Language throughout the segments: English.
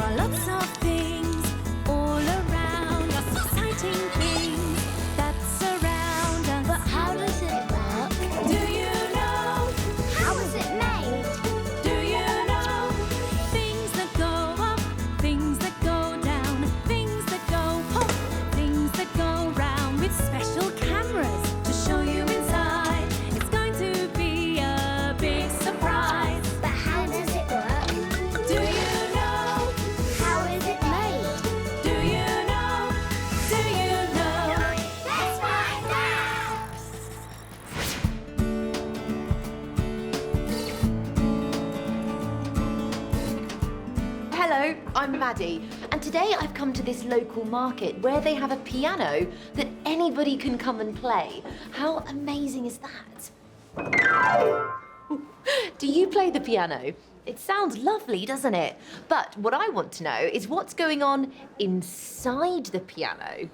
are lots of things all around us, exciting things that surround us. But how does it work? Do you know? How is it made? Do you know? Things that go up, things that go down, things that go up, things that go round, with special cameras to show you inside. It's going to be a big surprise. But how does it work? Do you know? How is it made? Do you know? Do you know? Let's find out! Hello, I'm Maddie, and today I've come to this local market where they have a piano that anybody can come and play. How amazing is that? Do you play the piano? It sounds lovely, doesn't it? But what I want to know is what's going on inside the piano.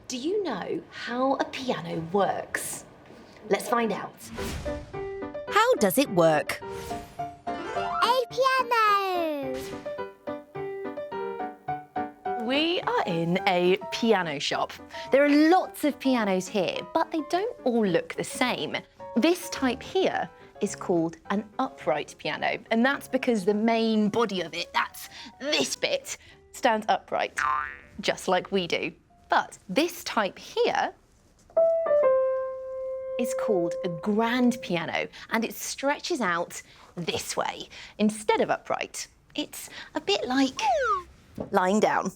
Do you know how a piano works? Let's find out. How does it work? A piano! We are in a piano shop. There are lots of pianos here, but they don't all look the same. This type here is called an upright piano, and that's because the main body of it, that's this bit, stands upright, just like we do. But this type here is called a grand piano, and it stretches out this way instead of upright. It's a bit like lying down.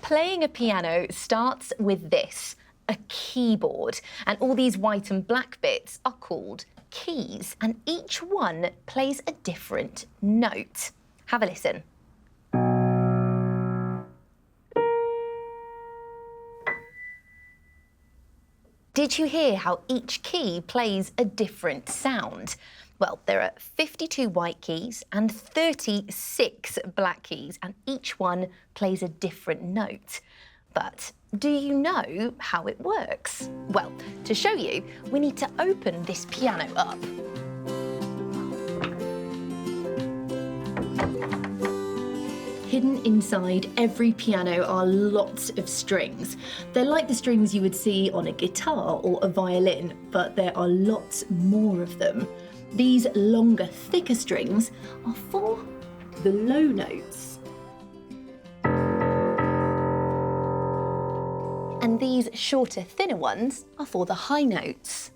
Playing a piano starts with this, a keyboard, and all these white and black bits are called keys, and each one plays a different note. Have a listen. Did you hear how each key plays a different sound? Well, there are 52 white keys and 36 black keys, and each one plays a different note. But do you know how it works? Well, to show you, we need to open this piano up. Hidden inside every piano are lots of strings. They're like the strings you would see on a guitar or a violin, but there are lots more of them. These longer, thicker strings are for the low notes. And these shorter, thinner ones are for the high notes.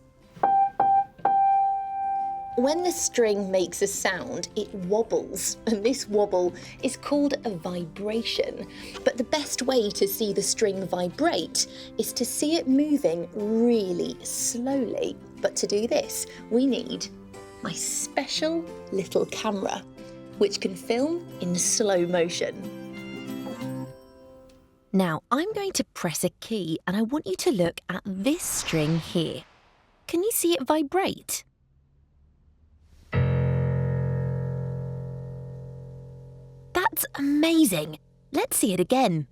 When the string makes a sound, it wobbles, and this wobble is called a vibration. But the best way to see the string vibrate is to see it moving really slowly. But to do this, we need my special little camera, which can film in slow motion. Now, I'm going to press a key, and I want you to look at this string here. Can you see it vibrate? That's amazing. Let's see it again.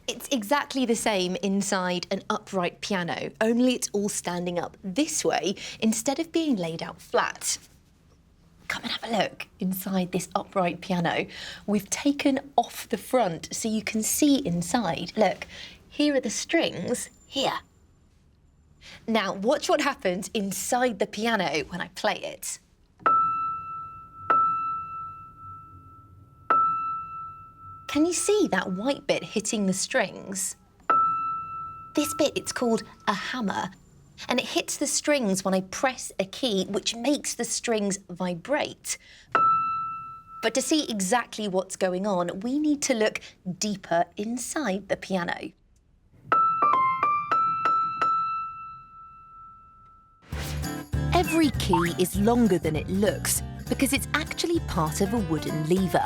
It's exactly the same inside an upright piano, only it's all standing up this way instead of being laid out flat. Come and have a look inside this upright piano. We've taken off the front so you can see inside. Look, here are the strings, here. Now, watch what happens inside the piano when I play it. Can you see that white bit hitting the strings? This bit, it's called a hammer, and it hits the strings when I press a key, which makes the strings vibrate. But to see exactly what's going on, we need to look deeper inside the piano. Every key is longer than it looks because it's actually part of a wooden lever.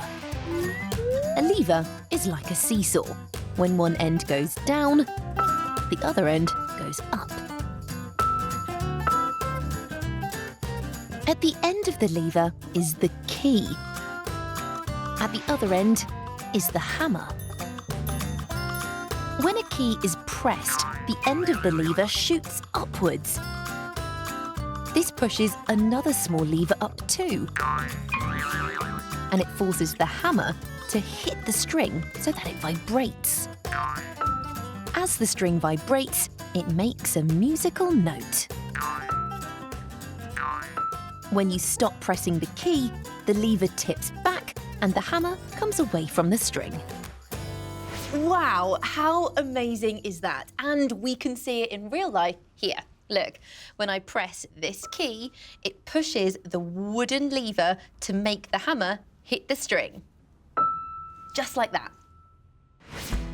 A lever is like a seesaw. When one end goes down, the other end goes up. At the end of the lever is the key. At the other end is the hammer. When a key is pressed, the end of the lever shoots upwards. This pushes another small lever up too. And it forces the hammer to hit the string so that it vibrates. As the string vibrates, it makes a musical note. When you stop pressing the key, the lever tips back and the hammer comes away from the string. Wow, how amazing is that? And we can see it in real life here. Look, when I press this key, it pushes the wooden lever to make the hammer hit the string. Just like that.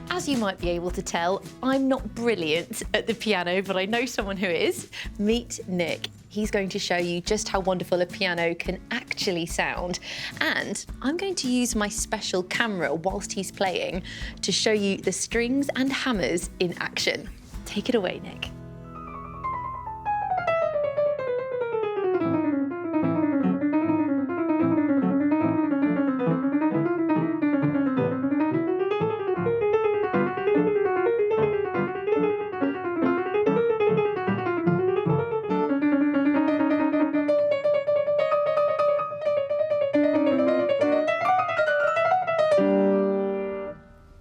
As you might be able to tell, I'm not brilliant at the piano, but I know someone who is. Meet Nick. He's going to show you just how wonderful a piano can actually sound. And I'm going to use my special camera whilst he's playing to show you the strings and hammers in action. Take it away, Nick.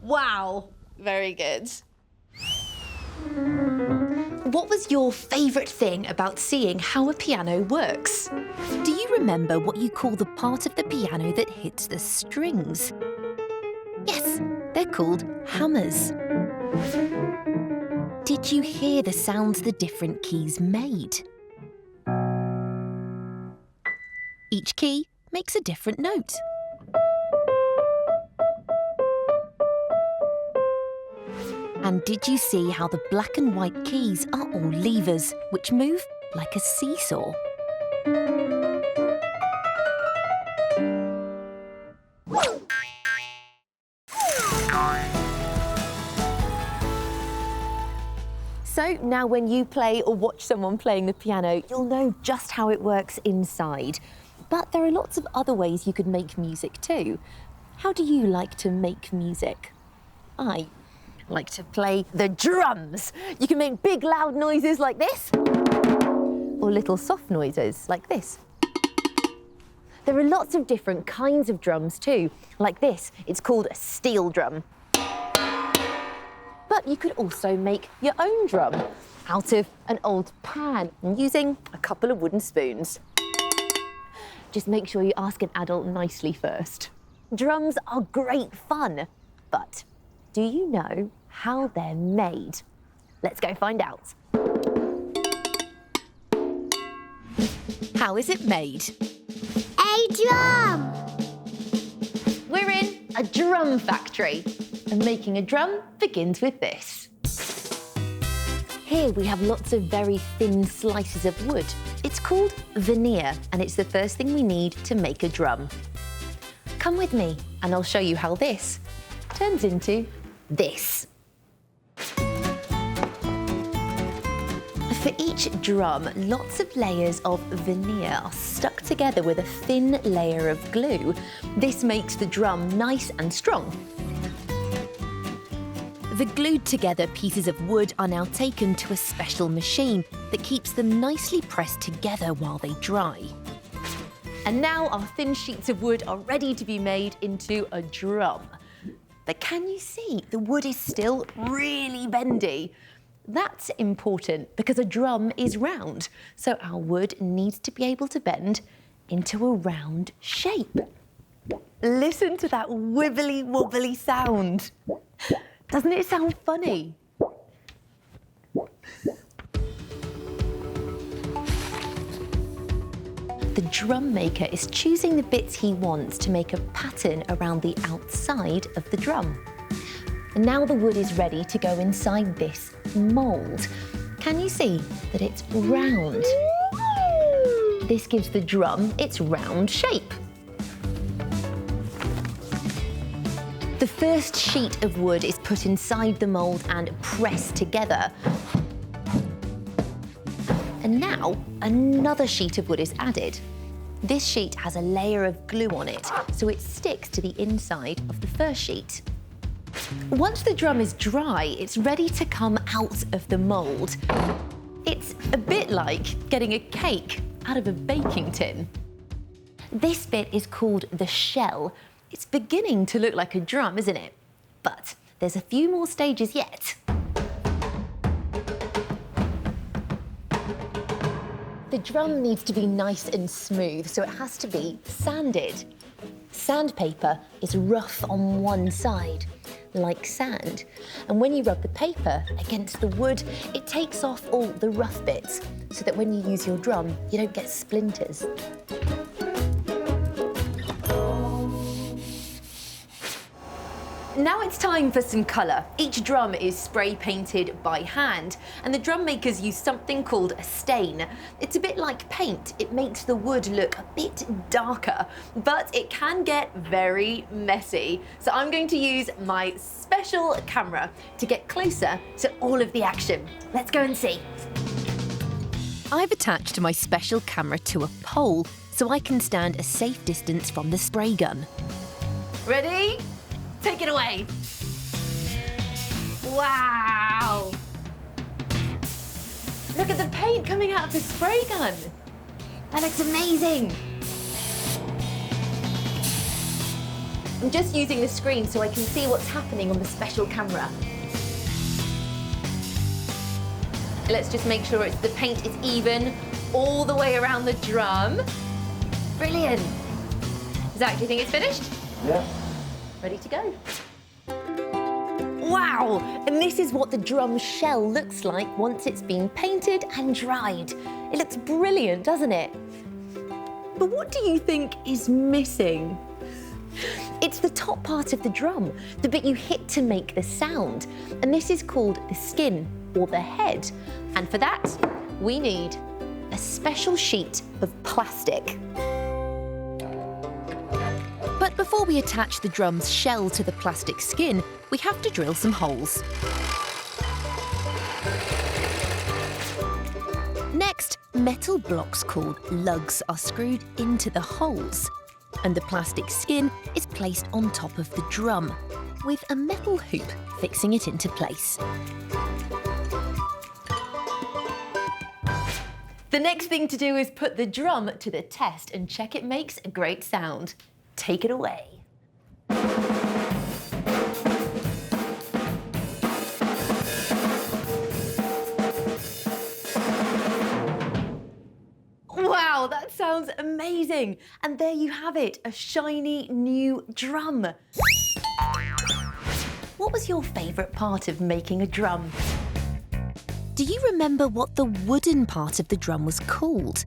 Wow, very good. What was your favourite thing about seeing how a piano works? Do you remember what you call the part of the piano that hits the strings? Yes, they're called hammers. Did you hear the sounds the different keys made? Each key makes a different note. And did you see how the black and white keys are all levers, which move like a seesaw? So now when you play or watch someone playing the piano, you'll know just how it works inside. But there are lots of other ways you could make music too. How do you like to make music? I like to play the drums. You can make big loud noises like this, or little soft noises like this. There are lots of different kinds of drums too, like this. It's called a steel drum. But you could also make your own drum out of an old pan using a couple of wooden spoons. Just make sure you ask an adult nicely first. Drums are great fun, but do you know how they're made? Let's go find out. How is it made? A drum! We're in a drum factory, and making a drum begins with this. Here we have lots of very thin slices of wood. It's called veneer, and it's the first thing we need to make a drum. Come with me, and I'll show you how this turns into this. For each drum, lots of layers of veneer are stuck together with a thin layer of glue. This makes the drum nice and strong. The glued together pieces of wood are now taken to a special machine that keeps them nicely pressed together while they dry. And now our thin sheets of wood are ready to be made into a drum. But can you see the wood is still really bendy? That's important because a drum is round, so our wood needs to be able to bend into a round shape. Listen to that wibbly wobbly sound. Doesn't it sound funny? The drum maker is choosing the bits he wants to make a pattern around the outside of the drum. And now the wood is ready to go inside this mould. Can you see that it's round? This gives the drum its round shape. The first sheet of wood is put inside the mould and pressed together. And now another sheet of wood is added. This sheet has a layer of glue on it, so it sticks to the inside of the first sheet. Once the drum is dry, it's ready to come out of the mould. It's a bit like getting a cake out of a baking tin. This bit is called the shell. It's beginning to look like a drum, isn't it? But there's a few more stages yet. The drum needs to be nice and smooth, so it has to be sanded. Sandpaper is rough on one side, like sand. And when you rub the paper against the wood, it takes off all the rough bits, so that when you use your drum, you don't get splinters. Now it's time for some colour. Each drum is spray painted by hand, and the drum makers use something called a stain. It's a bit like paint. It makes the wood look a bit darker, but it can get very messy. So I'm going to use my special camera to get closer to all of the action. Let's go and see. I've attached my special camera to a pole so I can stand a safe distance from the spray gun. Ready? Take it away. Wow. Look at the paint coming out of the spray gun. That looks amazing. I'm just using the screen so I can see what's happening on the special camera. Let's just make sure the paint is even all the way around the drum. Brilliant. Zach, do you think it's finished? Yeah. Ready to go. Wow! And this is what the drum shell looks like once it's been painted and dried. It looks brilliant, doesn't it? But what do you think is missing? It's the top part of the drum, the bit you hit to make the sound. And this is called the skin, or the head. And for that, we need a special sheet of plastic. But before we attach the drum's shell to the plastic skin, we have to drill some holes. Next, metal blocks called lugs are screwed into the holes, and the plastic skin is placed on top of the drum, with a metal hoop fixing it into place. The next thing to do is put the drum to the test and check it makes a great sound. Take it away. Wow, that sounds amazing. And there you have it, a shiny new drum. What was your favourite part of making a drum? Do you remember what the wooden part of the drum was called?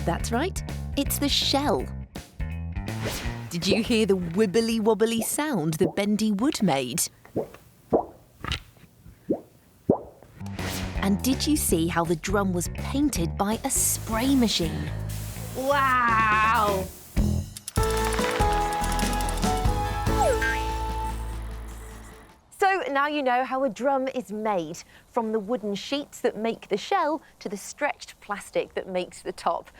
That's right, it's the shell. Did you hear the wibbly wobbly sound the bendy wood made? And did you see how the drum was painted by a spray machine? Wow! So now you know how a drum is made, from the wooden sheets that make the shell to the stretched plastic that makes the top.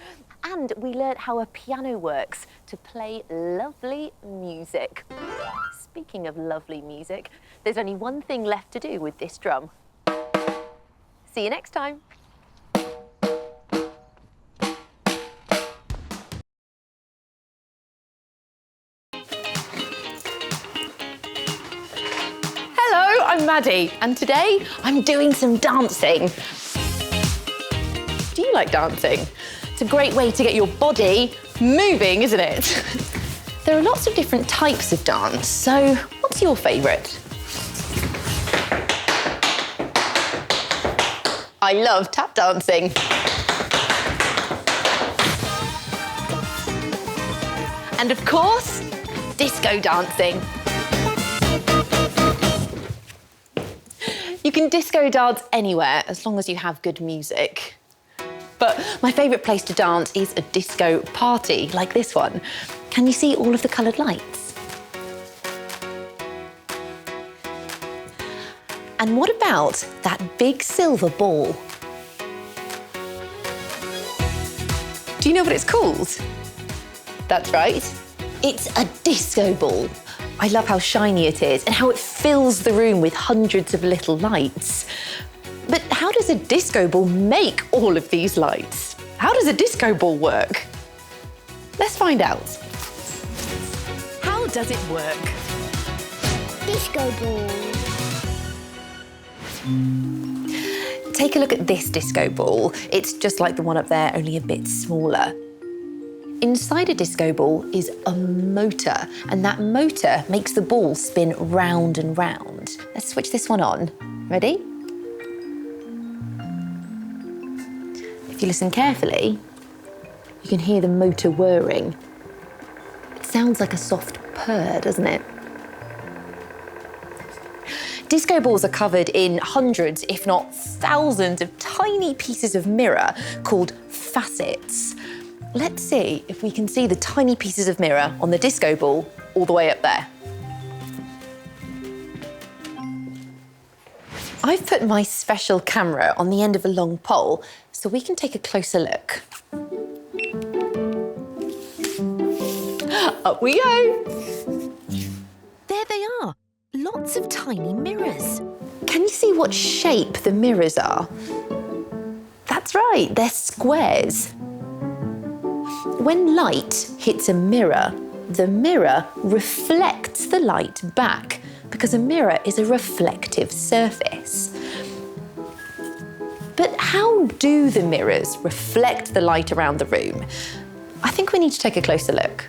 And we learnt how a piano works to play lovely music. Speaking of lovely music, there's only one thing left to do with this drum. See you next time. Hello, I'm Maddie, and today I'm doing some dancing. Do you like dancing? It's a great way to get your body moving, isn't it? There are lots of different types of dance, so what's your favourite? I love tap dancing. And of course, disco dancing. You can disco dance anywhere as long as you have good music. But my favourite place to dance is a disco party, like this one. Can you see all of the coloured lights? And what about that big silver ball? Do you know what it's called? That's right, it's a disco ball. I love how shiny it is and how it fills the room with hundreds of little lights. But how does a disco ball make all of these lights? How does a disco ball work? Let's find out. How does it work? Disco ball. Take a look at this disco ball. It's just like the one up there, only a bit smaller. Inside a disco ball is a motor, and that motor makes the ball spin round and round. Let's switch this one on. Ready? If you listen carefully, you can hear the motor whirring. It sounds like a soft purr, doesn't it? Disco balls are covered in hundreds, if not thousands, of tiny pieces of mirror called facets. Let's see if we can see the tiny pieces of mirror on the disco ball all the way up there. I've put my special camera on the end of a long pole so we can take a closer look. Up we go. There they are, lots of tiny mirrors. Can you see what shape the mirrors are? That's right, they're squares. When light hits a mirror, the mirror reflects the light back because a mirror is a reflective surface. But how do the mirrors reflect the light around the room? I think we need to take a closer look.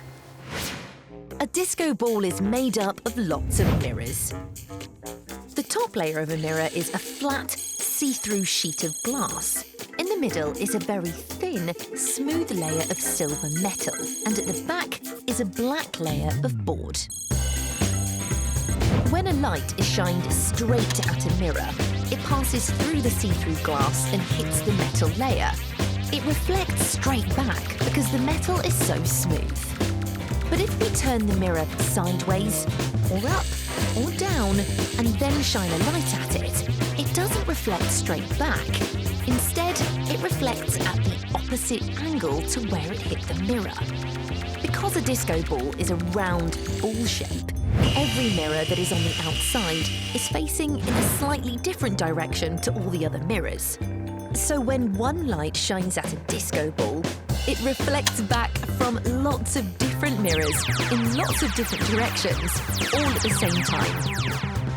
A disco ball is made up of lots of mirrors. The top layer of a mirror is a flat, see-through sheet of glass. In the middle is a very thin, smooth layer of silver metal, and at the back is a black layer of board. When a light is shined straight at a mirror, it passes through the see-through glass and hits the metal layer. It reflects straight back because the metal is so smooth. But if we turn the mirror sideways, or up, or down, and then shine a light at it, it doesn't reflect straight back. Instead, it reflects at the opposite angle to where it hit the mirror. Because a disco ball is a round ball shape, every mirror that is on the outside is facing in a slightly different direction to all the other mirrors. So when one light shines at a disco ball, it reflects back from lots of different mirrors in lots of different directions, all at the same time.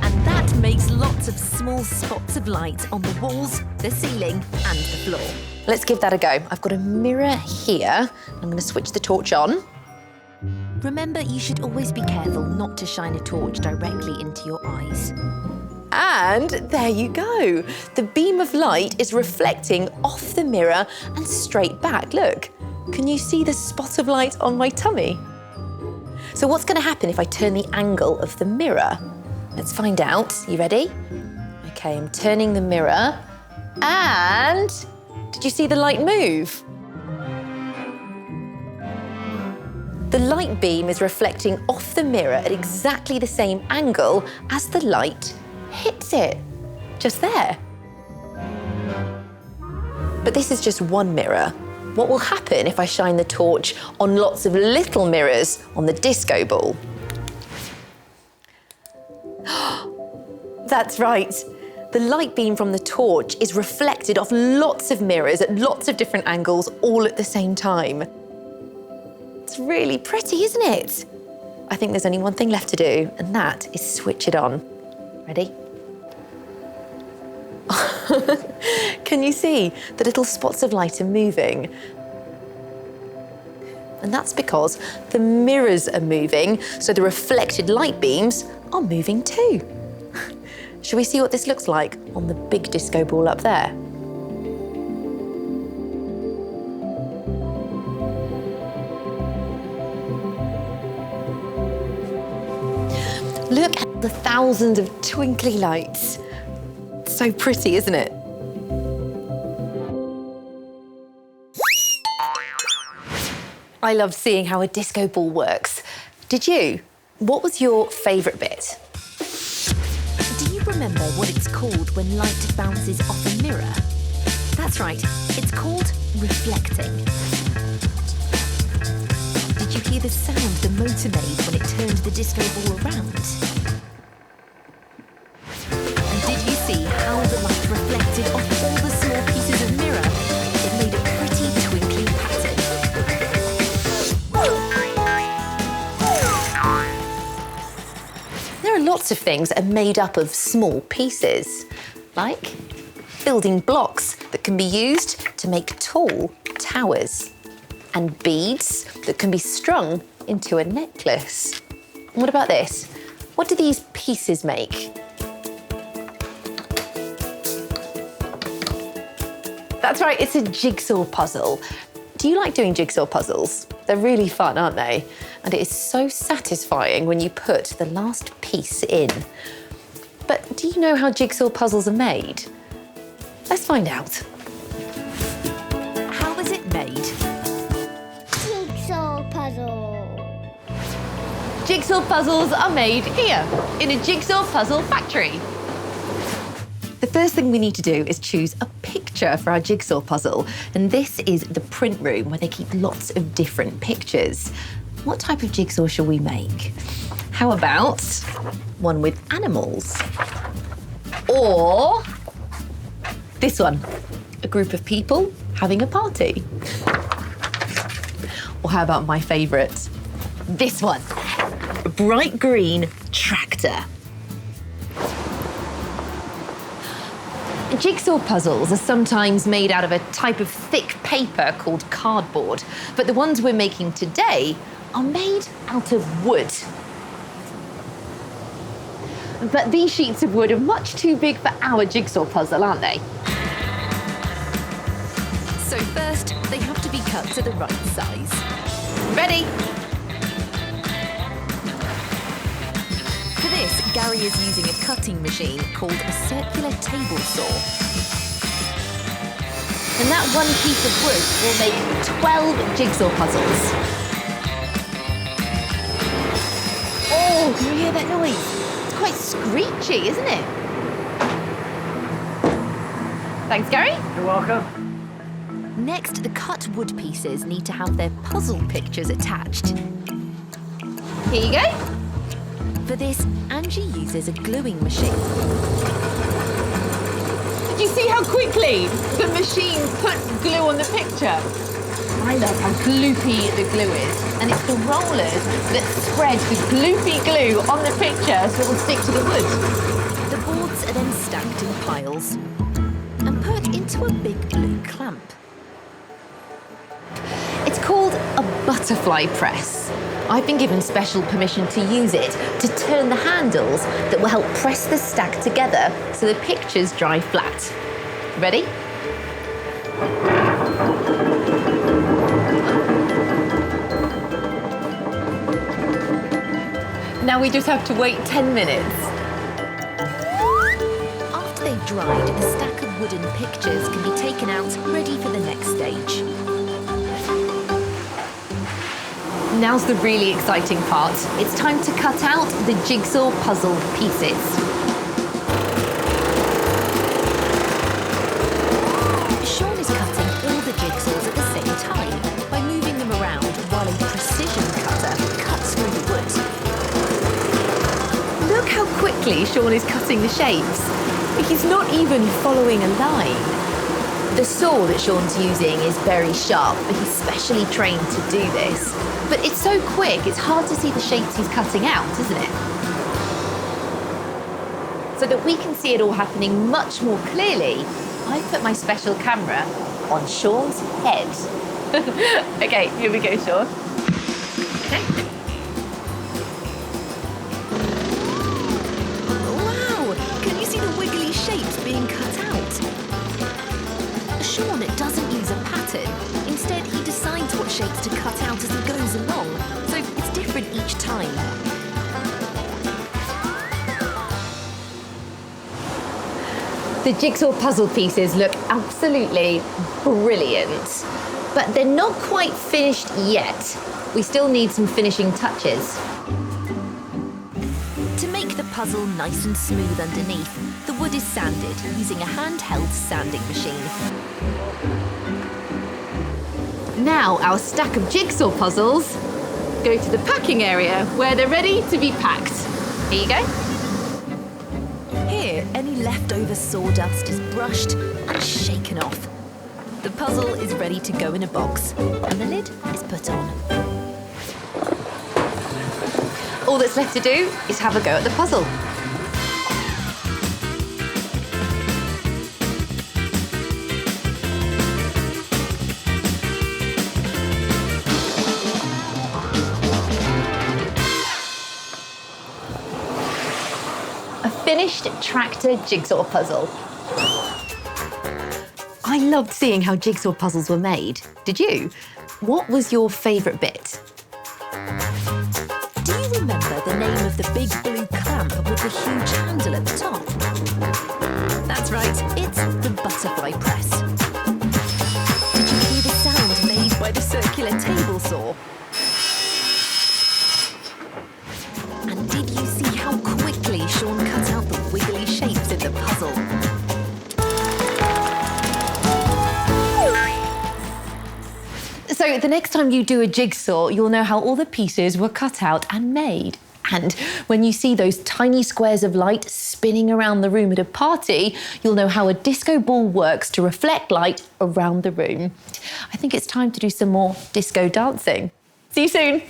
And that makes lots of small spots of light on the walls, the ceiling, and the floor. Let's give that a go. I've got a mirror here. I'm going to switch the torch on. Remember, you should always be careful not to shine a torch directly into your eyes. And there you go. The beam of light is reflecting off the mirror and straight back. Look, can you see the spot of light on my tummy? So what's going to happen if I turn the angle of the mirror? Let's find out. You ready? Okay, I'm turning the mirror. And did you see the light move? The light beam is reflecting off the mirror at exactly the same angle as the light hits it. Just there. But this is just one mirror. What will happen if I shine the torch on lots of little mirrors on the disco ball? That's right. The light beam from the torch is reflected off lots of mirrors at lots of different angles all at the same time. It's really pretty, isn't it? I think there's only one thing left to do, and that is switch it on. Ready? Can you see the little spots of light are moving? And that's because the mirrors are moving, so the reflected light beams are moving too. Shall we see what this looks like on the big disco ball up there? Look at the thousands of twinkly lights. So pretty, isn't it? I love seeing how a disco ball works. Did you? What was your favourite bit? Do you remember what it's called when light bounces off a mirror? That's right, it's called reflecting. Did you hear the sound the motor made when it turned the disco ball around? And did you see how the light reflected separated off all the small pieces of mirror, it made a pretty twinkly pattern. There are lots of things that are made up of small pieces, like building blocks that can be used to make tall towers, and beads that can be strung into a necklace. What about this? What do these pieces make? That's right, it's a jigsaw puzzle. Do you like doing jigsaw puzzles? They're really fun, aren't they? And it is so satisfying when you put the last piece in. But do you know how jigsaw puzzles are made? Let's find out. How is it made? Jigsaw puzzle. Jigsaw puzzles are made here, in a jigsaw puzzle factory. The first thing we need to do is choose a picture for our jigsaw puzzle. And this is the print room where they keep lots of different pictures. What type of jigsaw shall we make? How about one with animals? Or this one, a group of people having a party. Or how about my favourite, this one, a bright green tractor. Jigsaw puzzles are sometimes made out of a type of thick paper called cardboard, but the ones we're making today are made out of wood. But these sheets of wood are much too big for our jigsaw puzzle, aren't they? So first, they have to be cut to the right size. Ready? For this, Gary is using a cutting machine called a circular table saw. And that one piece of wood will make 12 jigsaw puzzles. Oh, can you hear that noise? It's quite screechy, isn't it? Thanks, Gary. You're welcome. Next, the cut wood pieces need to have their puzzle pictures attached. Here you go. For this, Angie uses a gluing machine. Did you see how quickly the machine put glue on the picture? I love how gloopy the glue is. And it's the rollers that spread the gloopy glue on the picture so it will stick to the wood. The boards are then stacked in piles and put into a big glue clamp. It's called a butterfly press. I've been given special permission to use it to turn the handles that will help press the stack together so the pictures dry flat. Ready? Now we just have to wait 10 minutes. After they've dried, the stack of wooden pictures can be taken out, ready for the next stage. Now's the really exciting part. It's time to cut out the jigsaw puzzle pieces. Sean is cutting all the jigsaws at the same time by moving them around while a precision cutter cuts through the wood. Look how quickly Sean is cutting the shapes. He's not even following a line. The saw that Sean's using is very sharp, but he's specially trained to do this. But it's so quick, it's hard to see the shapes he's cutting out, isn't it? So that we can see it all happening much more clearly, I've put my special camera on Sean's head. Okay, here we go, Sean. Okay. Wow! Can you see the wiggly shapes being cut out? Sean doesn't use a pattern. Instead, he decides what shapes to cut out as he goes along, so it's different each time. The jigsaw puzzle pieces look absolutely brilliant, but they're not quite finished yet. We still need some finishing touches. To make the puzzle nice and smooth underneath, the wood is sanded using a handheld sanding machine. Now our stack of jigsaw puzzles go to the packing area where they're ready to be packed. Here you go. Here, Any leftover sawdust is brushed and shaken off. The puzzle is ready to go in a box, and the lid is put on. All that's left to do is have a go at the puzzle. A finished tractor jigsaw puzzle. I loved seeing how jigsaw puzzles were made. Did you? What was your favourite bit? Do you remember the name of the big blue clamp with the huge handle at the top? That's right, it's the butterfly press. Did you hear the sound made by the circular table saw? And did you see how quickly Sean cut out the wiggly shapes in the puzzle? So the next time you do a jigsaw, you'll know how all the pieces were cut out and made. And when you see those tiny squares of light spinning around the room at a party, you'll know how a disco ball works to reflect light around the room. I think it's time to do some more disco dancing. See you soon.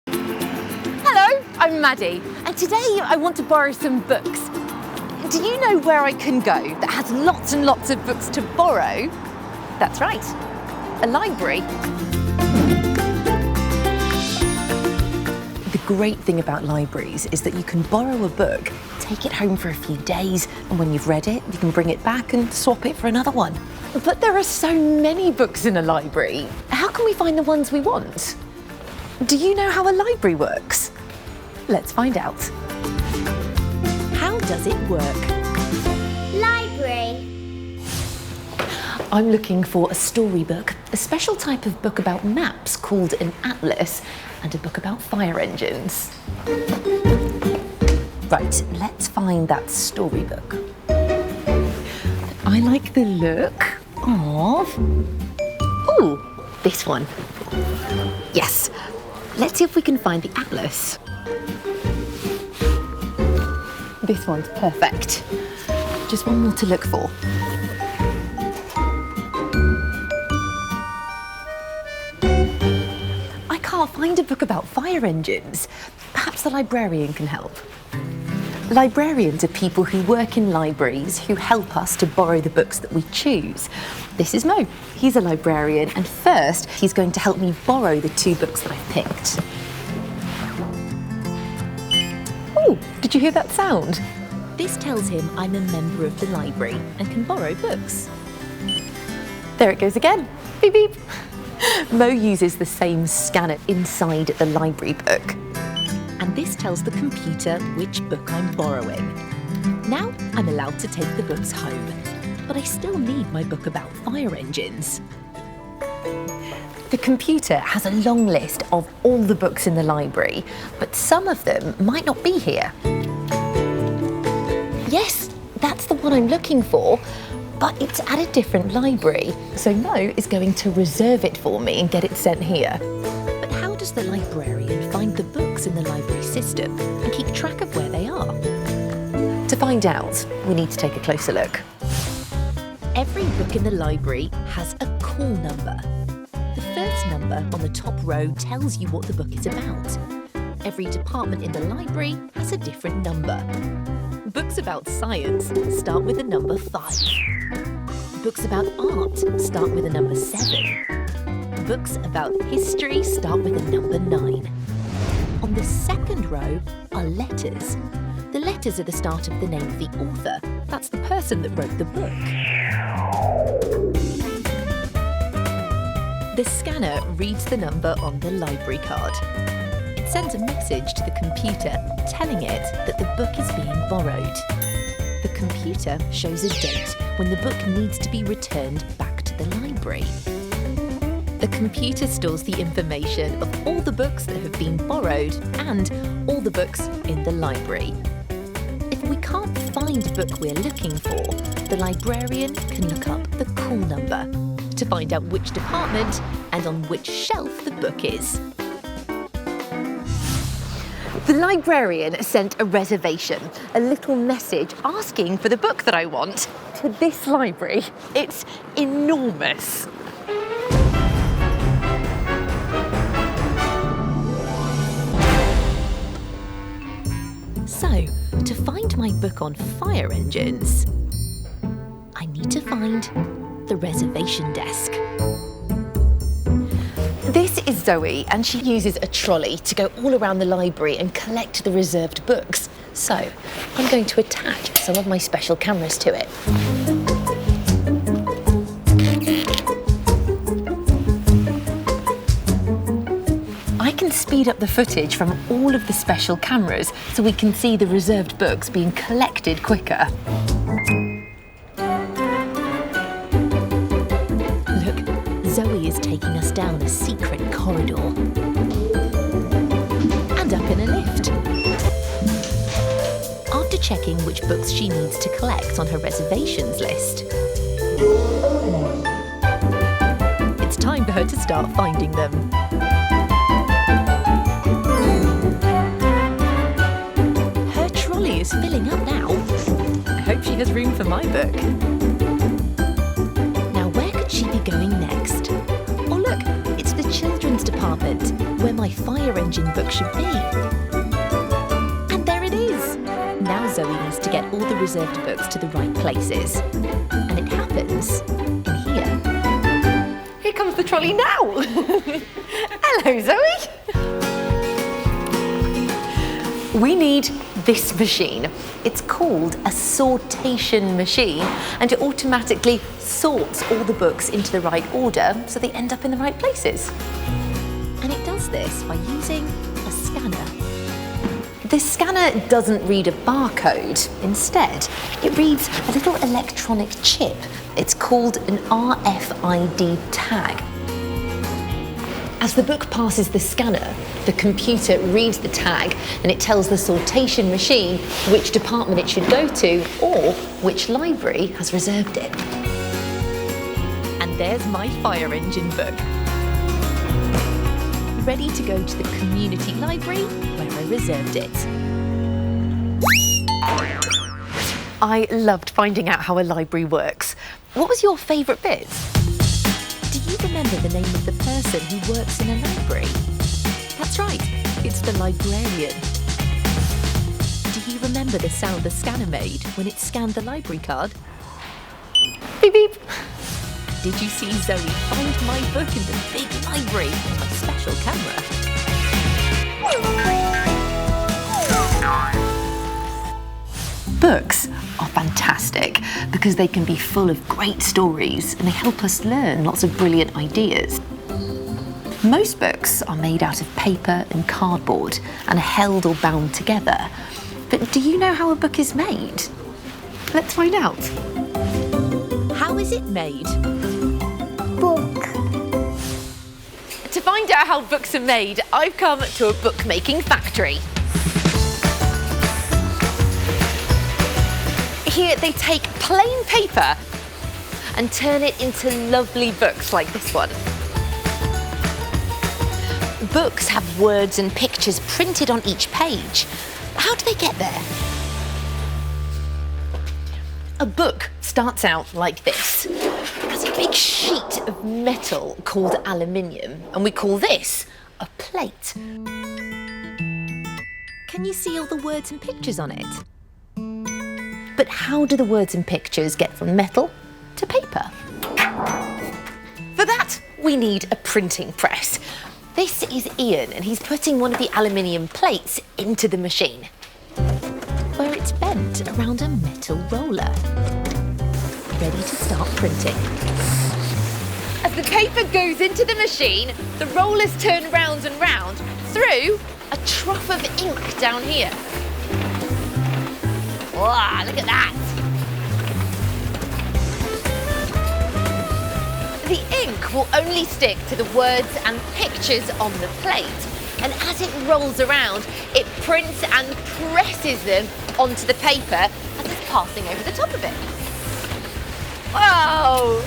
Hello, I'm Maddie, and today I want to borrow some books. Do you know where I can go that has lots and lots of books to borrow? That's right, a library. The great thing about libraries is that you can borrow a book, take it home for a few days, and when you've read it, you can bring it back and swap it for another one. But there are so many books in a library. How can we find the ones we want? Do you know how a library works? Let's find out. How does it work? Library. I'm looking for a storybook, a special type of book about maps called an atlas, and a book about fire engines. Right, let's find that storybook. I like the look of... Ooh, this one. Yes, let's see if we can find the atlas. This one's perfect. Just one more to look for. I can't find a book about fire engines. Perhaps the librarian can help. Librarians are people who work in libraries who help us to borrow the books that we choose. This is Mo. He's a librarian, and first he's going to help me borrow the two books that I've picked. Oh, did you hear that sound? This tells him I'm a member of the library and can borrow books. There it goes again. Beep, beep. Mo uses the same scanner inside the library book. And this tells the computer which book I'm borrowing. Now I'm allowed to take the books home, but I still need my book about fire engines. The computer has a long list of all the books in the library, but some of them might not be here. Yes, that's the one I'm looking for, but it's at a different library. So Mo is going to reserve it for me and get it sent here. But how does the librarian find the books in the library system and keep track of where they are? To find out, we need to take a closer look. Every book in the library has a call number. The first number on the top row tells you what the book is about. Every department in the library has a different number. Books about science start with the number 5. Books about art start with the number 7. Books about history start with the number 9. On the second row are letters. The letters are the start of the name of the author. That's the person that wrote the book. The scanner reads the number on the library card. It sends a message to the computer telling it that the book is being borrowed. The computer shows a date when the book needs to be returned back to the library. The computer stores the information of all the books that have been borrowed and all the books in the library. If we can't find a book we're looking for, the librarian can look up the call number to find out which department and on which shelf the book is. The librarian sent a reservation, a little message asking for the book that I want, to this library. It's enormous. So, to find my book on fire engines, I need to find the reservation desk. This is Zoe, and she uses a trolley to go all around the library and collect the reserved books. So, I'm going to attach some of my special cameras to it. I can speed up the footage from all of the special cameras so we can see the reserved books being collected quicker. Look, Zoe is taking us down a secret corridor. And up in a lift. After checking which books she needs to collect on her reservations list, it's time for her to start finding them. Her trolley is filling up now. I hope she has room for my book. Now, where could she be going next? Oh look, it's the children's department, where my fire engine book should be. And there it is! Now Zoe needs to get all the reserved books to the right places. And it happens in here. Here comes the trolley now! Hello, Zoe! We need this machine. It's called a sortation machine, and it automatically sorts all the books into the right order so they end up in the right places. And it does this by using a scanner. This scanner doesn't read a barcode. Instead, it reads a little electronic chip. It's called an RFID tag. As the book passes the scanner, the computer reads the tag and it tells the sortation machine which department it should go to or which library has reserved it. And there's my fire engine book. Ready to go to the community library where I reserved it. I loved finding out how a library works. What was your favourite bit? Do you remember the name of the person who works in a library? That's right, it's the librarian. Do you remember the sound the scanner made when it scanned the library card? Beep beep. Did you see Zoe find my book in the big library on my special camera? Books are fantastic because they can be full of great stories and they help us learn lots of brilliant ideas. Most books are made out of paper and cardboard and are held or bound together. But do you know how a book is made? Let's find out. How is it made? Book. To find out how books are made, I've come to a bookmaking factory. Here they take plain paper and turn it into lovely books like this one. Books have words and pictures printed on each page. How do they get there? A book starts out like this. It has a big sheet of metal called aluminium, and we call this a plate. Can you see all the words and pictures on it? But how do the words and pictures get from metal to paper? For that, we need a printing press. This is Ian, and he's putting one of the aluminium plates into the machine, Where it's bent around a metal roller. Ready to start printing. As the paper goes into the machine, the rollers turn round and round through a trough of ink down here. Wow, look at that! The ink will only stick to the words and pictures on the plate, and as it rolls around, it prints and presses them onto the paper as it's passing over the top of it. Whoa!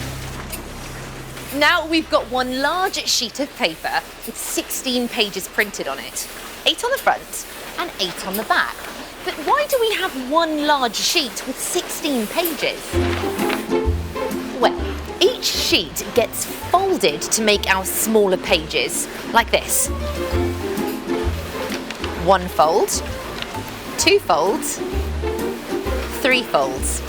Now we've got one large sheet of paper with 16 pages printed on it, 8 on the front and 8 on the back. But why do we have one large sheet with 16 pages? Well, each sheet gets folded to make our smaller pages, like this. 1 fold, 2 folds, 3 folds.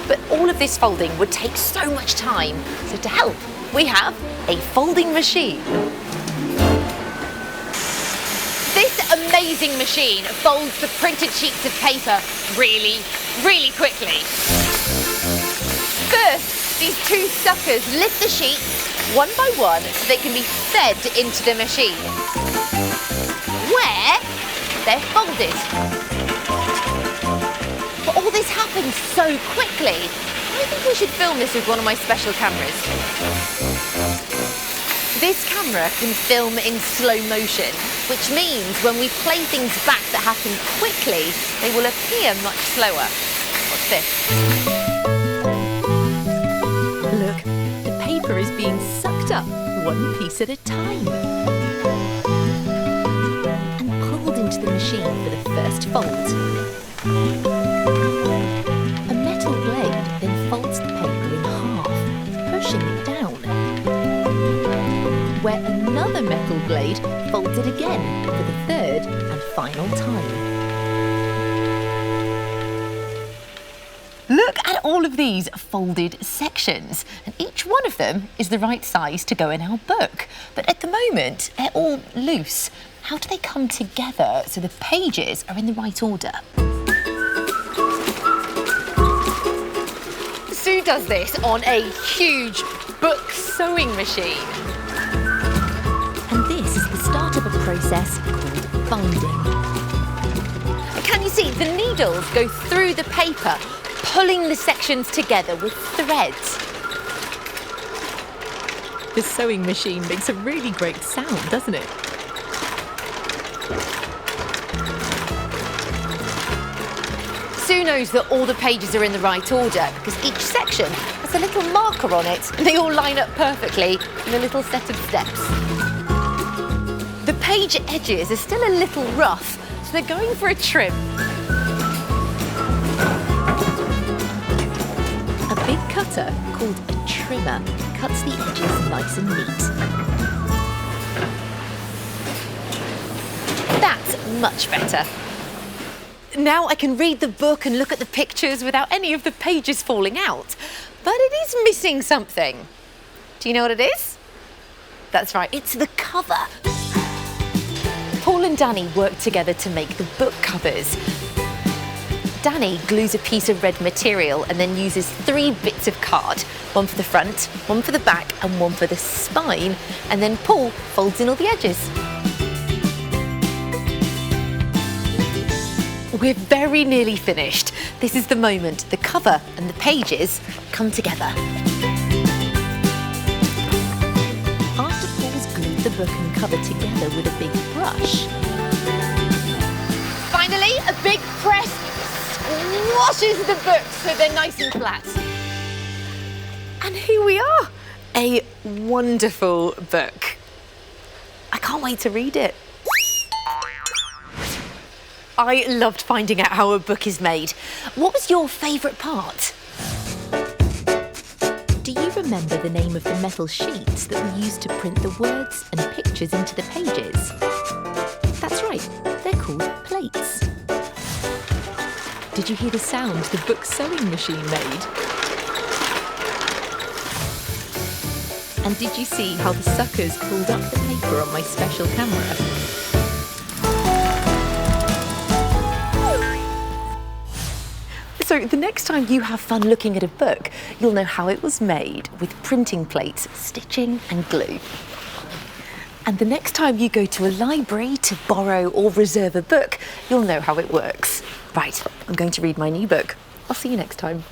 But all of this folding would take so much time, so to help, we have a folding machine. This amazing machine folds the printed sheets of paper really, really quickly. First, these 2 suckers lift the sheets one by one so they can be fed into the machine, where they're folded. But all this happens so quickly, I think we should film this with one of my special cameras. This camera can film in slow motion, which means when we play things back that happen quickly, they will appear much slower. Watch this. Look, the paper is being sucked up one piece at a time and pulled into the machine for the first fold. A metal blade then folds the paper in half, pushing it down, where another metal blade folds it again for the third and final time. Look at all of these folded sections, and each one of them is the right size to go in our book. But at the moment, they're all loose. How do they come together so the pages are in the right order? Sue does this on a huge book sewing machine. And this is the start of a process called binding. And can you see the needles go through the paper, pulling the sections together with threads? The sewing machine makes a really great sound, doesn't it? Sue knows that all the pages are in the right order because each section has a little marker on it and they all line up perfectly in a little set of steps. The page edges are still a little rough, so they're going for a trim. A big cutter called a trimmer cuts the edges nice and neat. That's much better. Now I can read the book and look at the pictures without any of the pages falling out. But it is missing something. Do you know what it is? That's right, it's the cover. Paul and Danny work together to make the book covers. Danny glues a piece of red material and then uses 3 bits of card, one for the front, one for the back and one for the spine, and then Paul folds in all the edges. We're very nearly finished. This is the moment the cover and the pages come together. After Paul's glued the book and cover together with a big brush, Finally, a big press squashes the books so they're nice and flat. And here we are, a wonderful book. I can't wait to read it. I loved finding out how a book is made. What was your favourite part? do you remember the name of the metal sheets that we used to print the words and pictures into the pages? That's right, they're called plates. Did you hear the sound the book sewing machine made? And did you see how the suckers pulled up the paper on my special camera? So the next time you have fun looking at a book, you'll know how it was made with printing plates, stitching and glue. And the next time you go to a library to borrow or reserve a book, you'll know how it works. Right, I'm going to read my new book. I'll see you next time.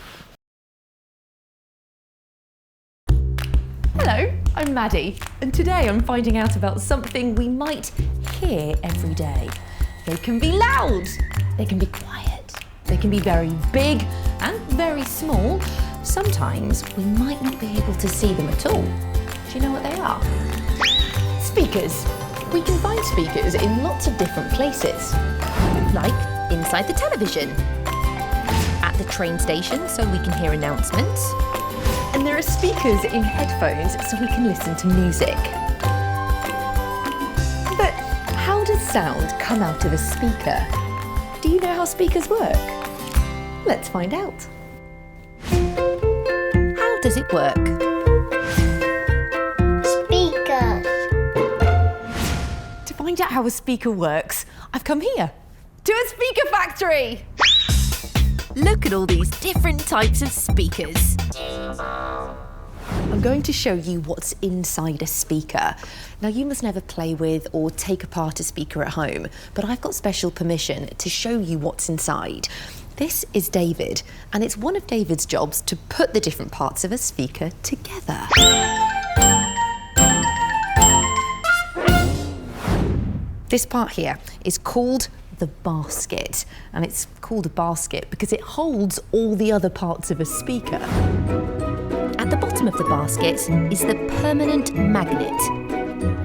Hello, I'm Maddie, and today I'm finding out about something we might hear every day. They can be loud, they can be quiet, they can be very big and very small. Sometimes we might not be able to see them at all. Do you know what they are? Speakers. We can find speakers in lots of different places, like inside the television, at the train station so we can hear announcements, and there are speakers in headphones so we can listen to music. But how does sound come out of a speaker? Do you know how speakers work? Let's find out. How does it work? Speaker. To find out how a speaker works, I've come here to a speaker factory. Look at all these different types of speakers. I'm going to show you what's inside a speaker. Now, you must never play with or take apart a speaker at home, but I've got special permission to show you what's inside. This is David, and it's one of David's jobs to put the different parts of a speaker together. This part here is called the basket, and it's called a basket because it holds all the other parts of a speaker. At the bottom of the basket is the permanent magnet,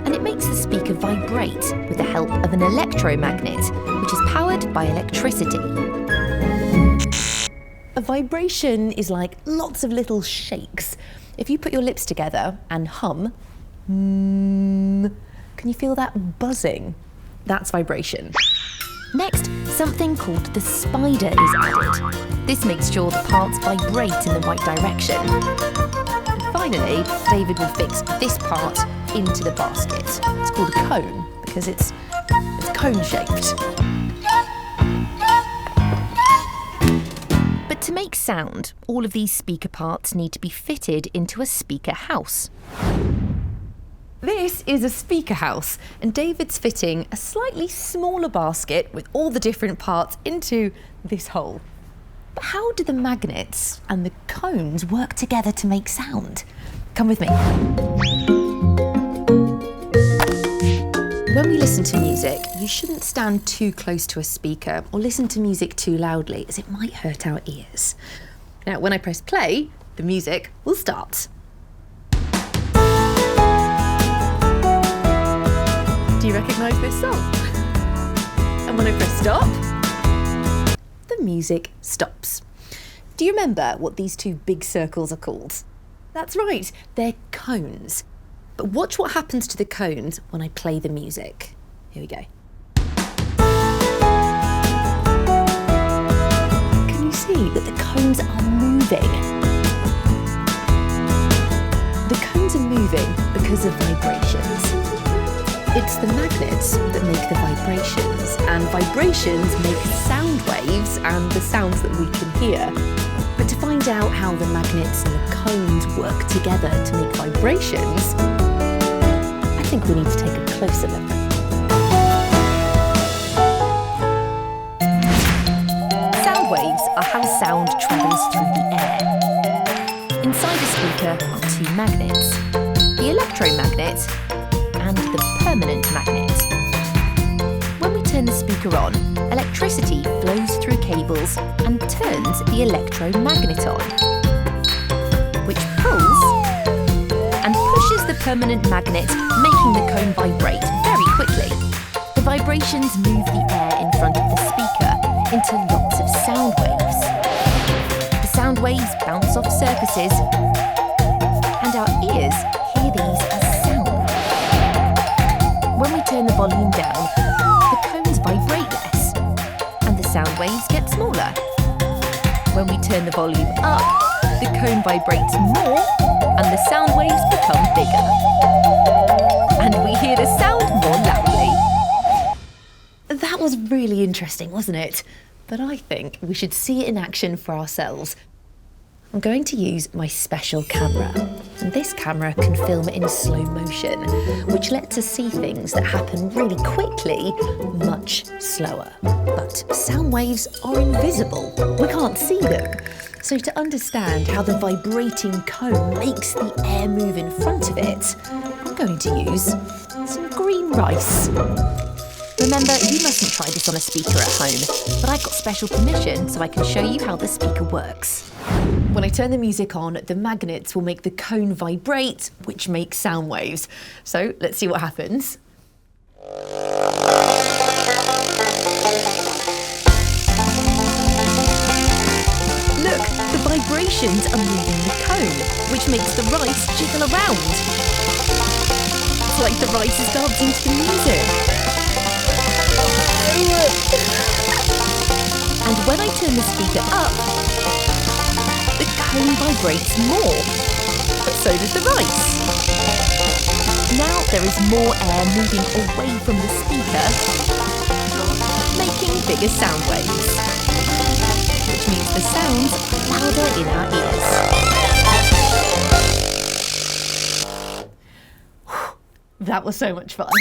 and it makes the speaker vibrate with the help of an electromagnet, which is powered by electricity. A vibration is like lots of little shakes. If you put your lips together and hum, can you feel that buzzing? That's vibration. Next, something called the spider is added. This makes sure the parts vibrate in the right direction. And finally, David will fix this part into the basket. It's called a cone because it's cone-shaped. But to make sound, all of these speaker parts need to be fitted into a speaker house. This is a speaker house, and David's fitting a slightly smaller basket with all the different parts into this hole. But how do the magnets and the cones work together to make sound? Come with me. When we listen to music, you shouldn't stand too close to a speaker or listen to music too loudly, as it might hurt our ears. Now, when I press play, the music will start. Do you recognise this song? And when I press stop, the music stops. Do you remember what these two big circles are called? That's right, they're cones. But watch what happens to the cones when I play the music. Here we go. Can you see that the cones are moving? The cones are moving because of vibrations. It's the magnets that make the vibrations, and vibrations make sound waves and the sounds that we can hear. But to find out how the magnets and the cones work together to make vibrations, I think we need to take a closer look. Sound waves are how sound travels through the air. Inside a speaker are two magnets, the electromagnet and the permanent magnet. When we turn the speaker on, electricity flows through cables and turns the electromagnet on, which pulls and pushes the permanent magnet, making the cone vibrate very quickly. The vibrations move the air in front of the speaker into lots of sound waves. The sound waves bounce off surfaces, and our ears hear these as sound. When we turn the volume down, the cones vibrate less, and the sound waves get smaller. When we turn the volume up, the cone vibrates more, and the sound waves become bigger. And we hear the sound more loudly. That was really interesting, wasn't it? But I think we should see it in action for ourselves. I'm going to use my special camera. And this camera can film in slow motion, which lets us see things that happen really quickly, much slower. But sound waves are invisible. We can't see them. So to understand how the vibrating cone makes the air move in front of it, I'm going to use some green rice. Remember, you mustn't try this on a speaker at home, but I've got special permission so I can show you how the speaker works. When I turn the music on, the magnets will make the cone vibrate, which makes sound waves. So let's see what happens. Look, the vibrations are moving the cone, which makes the rice jiggle around. It's like the rice is dancing to the music. And when I turn the speaker up, the cone vibrates more, but so does the rice. Now there is more air moving away from the speaker, making bigger sound waves, which means the sounds are louder in our ears. That was so much fun.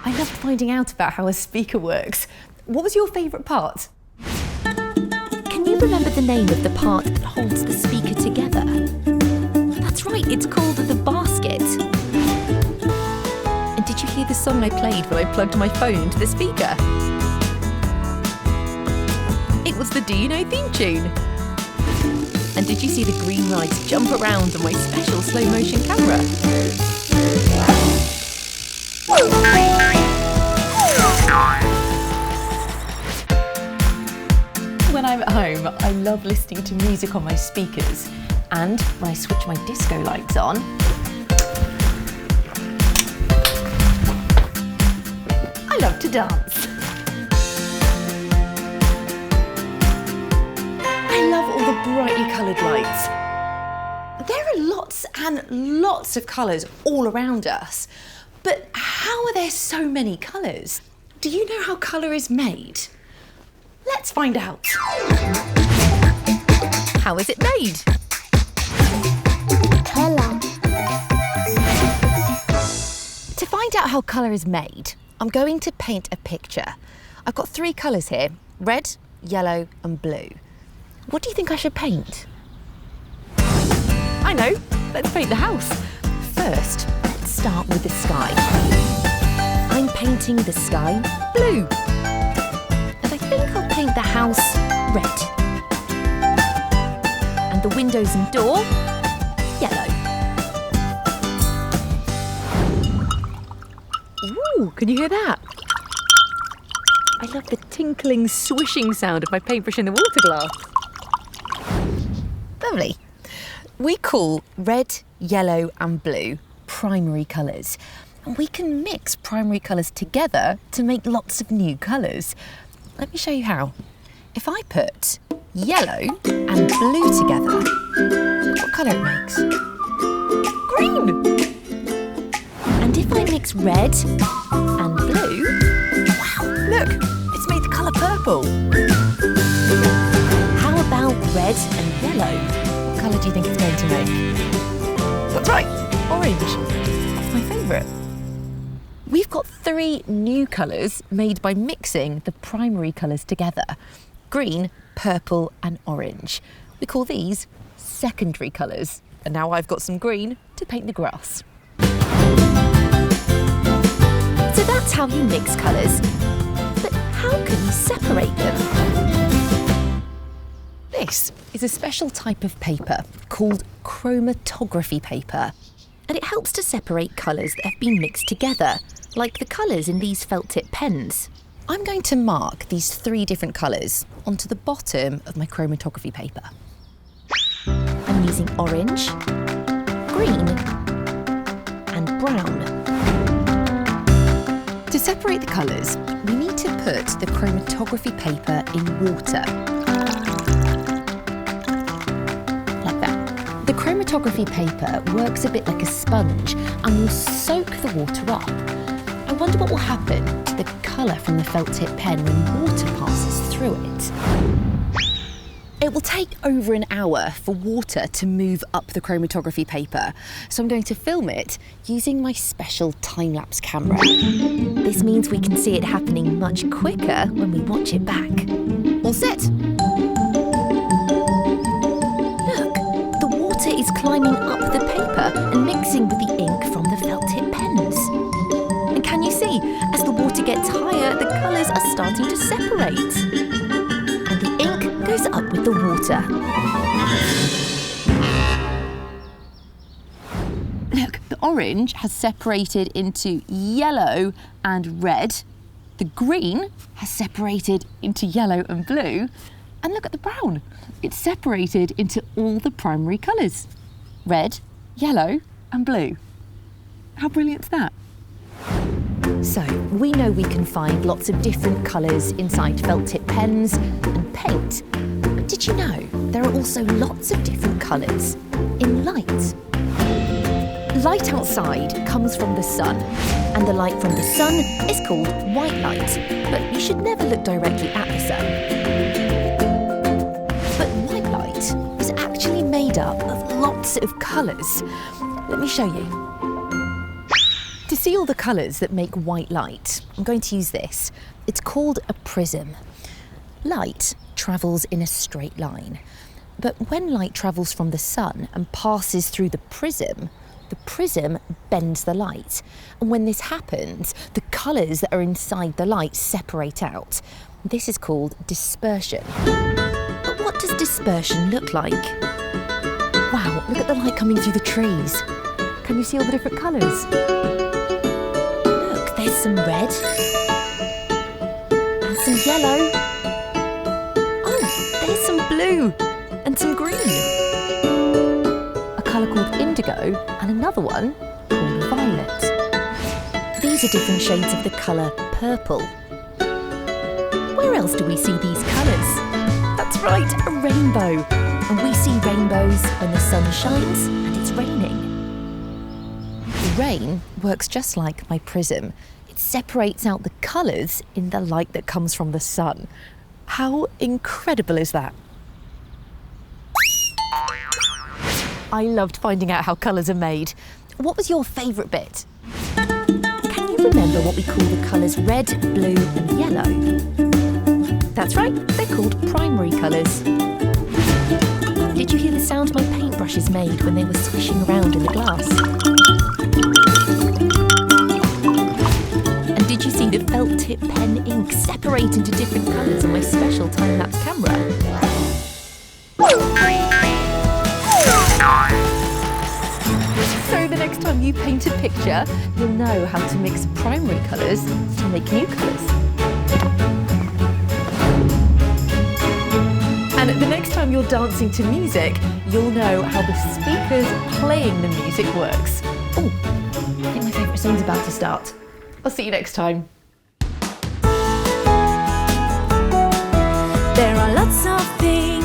I loved finding out about how a speaker works. What was your favourite part? Can you remember the name of the part that holds the speaker together? That's right, it's called the basket. And did you hear the song I played when I plugged my phone into the speaker? It was the Do You Know theme tune. And did you see the green lights jump around on my special slow motion camera? When I'm at home, I love listening to music on my speakers. And when I switch my disco lights on, I love to dance. I love all the brightly coloured lights. There are lots and lots of colours all around us. But how are there so many colours? Do you know how colour is made? Let's find out. How is it made? Colour. To find out how colour is made, I'm going to paint a picture. I've got 3 colours here, red, yellow and blue. What do you think I should paint? I know, let's paint the house. First, let's start with the sky. I'm painting the sky blue. And I think I'll paint the house red. And the windows and door yellow. Ooh, can you hear that? I love the tinkling, swishing sound of my paintbrush in the water glass. Lovely. We call red, yellow and blue primary colours. And we can mix primary colours together to make lots of new colours. Let me show you how. If I put yellow and blue together, look what colour it makes. Green! And if I mix red and blue, wow, look, it's made the colour purple. How about red and yellow? What colour do you think it's going to make? That's right, orange. That's my favourite. We've got 3 new colours made by mixing the primary colours together. Green, purple and orange. We call these secondary colours. And now I've got some green to paint the grass. So that's how you mix colours. But how can you separate them? This is a special type of paper called chromatography paper. And it helps to separate colours that have been mixed together, like the colours in these felt tip pens. I'm going to mark these 3 different colours onto the bottom of my chromatography paper. I'm using orange, green and brown. To separate the colours, we need to put the chromatography paper in water. Like that. The chromatography paper works a bit like a sponge and will soak the water up. I wonder what will happen to the colour from the felt tip pen when water passes through it. It will take over an hour for water to move up the chromatography paper, so I'm going to film it using my special time-lapse camera. This means we can see it happening much quicker when we watch it back. All set? Look, the water is climbing up the paper and mixing with the ink from the felt tip pens. And can you see, as the water gets higher, the colours are starting to separate. And the ink goes up with the water. Look, the orange has separated into yellow and red. The green has separated into yellow and blue. And look at the brown. It's separated into all the primary colours. Red, yellow and blue. How brilliant's that? So, we know we can find lots of different colours inside felt tip pens and paint. But did you know there are also lots of different colours in light? Light outside comes from the sun, and the light from the sun is called white light. But you should never look directly at the sun. But white light is actually made up of lots of colours. Let me show you. To see all the colours that make white light, I'm going to use this. It's called a prism. Light travels in a straight line. But when light travels from the sun and passes through the prism bends the light. And when this happens, the colours that are inside the light separate out. This is called dispersion. But what does dispersion look like? Wow, look at the light coming through the trees. Can you see all the different colours? Look, there's some red and some yellow. Oh, there's some blue and some green. A colour called indigo and another one called violet. These are different shades of the colour purple. Where else do we see these colours? That's right, a rainbow. And we see rainbows when the sun shines and it's raining. The rain works just like my prism. It separates out the colours in the light that comes from the sun. How incredible is that? I loved finding out how colours are made. What was your favourite bit? Can you remember what we call the colours red, blue and yellow? That's right, they're called primary colours. Did you hear the sound my paintbrushes made when they were swishing around in the glass? And did you see the felt tip pen ink separate into different colours on my special time-lapse camera? So the next time you paint a picture, you'll know how to mix primary colours to make new colours. And the next time you're dancing to music, you'll know how the speakers playing the music works. Oh, I think my favourite song's about to start. I'll see you next time. There are lots of things